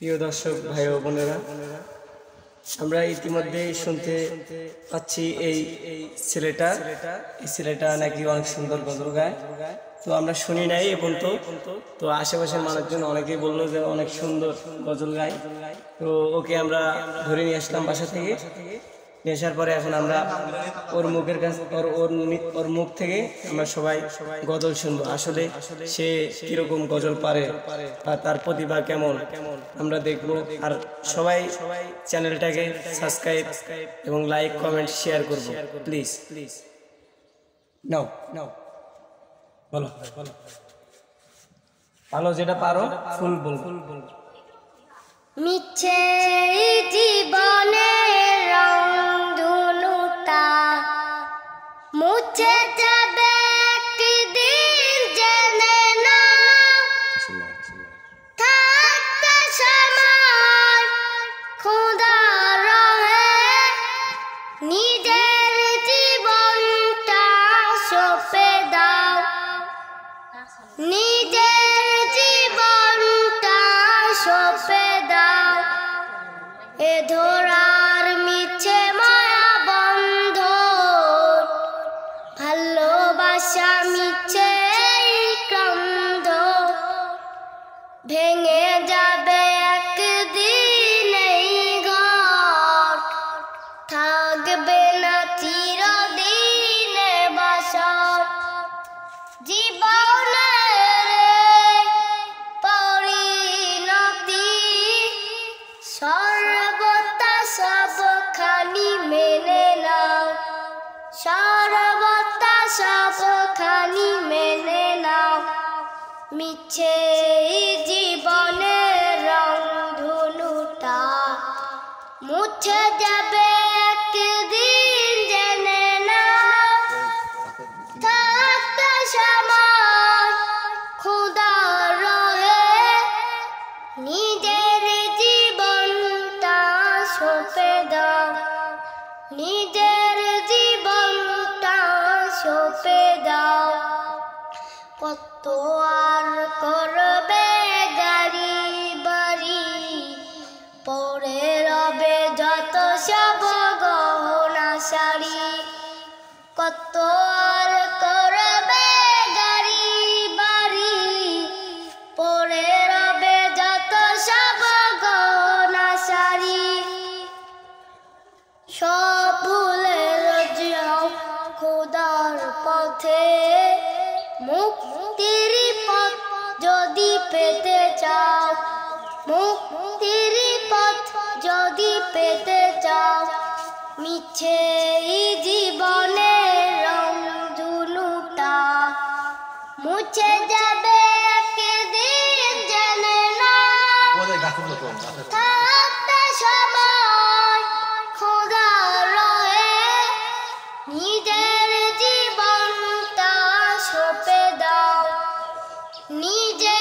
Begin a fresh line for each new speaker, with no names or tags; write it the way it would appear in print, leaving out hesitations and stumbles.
প্রিয় দর্শক ভাই ও বোনেরা, আমরা ইতিমধ্যে শুনতে পাচ্ছি এই ছেলেটা নাকি অনেক সুন্দর গজল গায়। তো আমরা শুনি নাই এবং তো আশেপাশের মানুষজন অনেকেই বললো যে অনেক সুন্দর গজল গায়। তো ওকে আমরা ধরে নিয়ে আসলাম বাসা থেকে। নিয়ে আসার পরে এখন আমরা ওর মুখের কাছে ওর মুখ থেকে আমরা সবাই গজল শুনবো, আসলে সে কিরকম গজল পারে বা তার প্রতিভা কেমন আমরা দেখবো। আর সবাই চ্যানেলটাকে সাবস্ক্রাইব এবং লাইক কমেন্ট শেয়ার করবো প্লিজ। নাও বলো ভালো যেটা পারো ফুল বল।
মিছে জীবনে রংধনুটা মুছে যাবে একদিন, জেনে না থাকতে সময় খোদার রহে নিজের জীবনটা সঁপে দাও, নিজের জীবনটা সঁপে দাও। এ ধরার মিছে মায়া বন্ধ, ভালোবাসা মিছে ক্রন্দ, ভেঙে যাবে একদিন এই ঘর, থাকবে না চিরদিনে বাসর। জীবনের পরিণতি সর্বদা সবখানি মেনে নাও, সর্বদা সবখানি মেনে নাও। মিছে জীবনের রংধনুটা মুছে যাবে একদিন, জেনে নাও থাকতে সময় খোদার রহে নিজের জীবনটা সঁপে দাও, নিজের জীবনটা সঁপে দাও। কত আর করবে গাড়ি বাড়ি, পরে রবে যত সব গহনা শাড়ি। কত আর করবে গাড়ি বাড়ি, পরে রবে যত সব গহনা শাড়ি। সব ভুলে যাও খোদার পথে, মুক্তির পথ যদি পেতে চাও, মুক্তির পথ যদি পেতে চাও। মিছে জীবনের রংধনুটা মুছে যাবে একদিন, জেনে না থাকতে সময় খোদার রহে নিজের জীবনটা সঁপে দাও, নিজে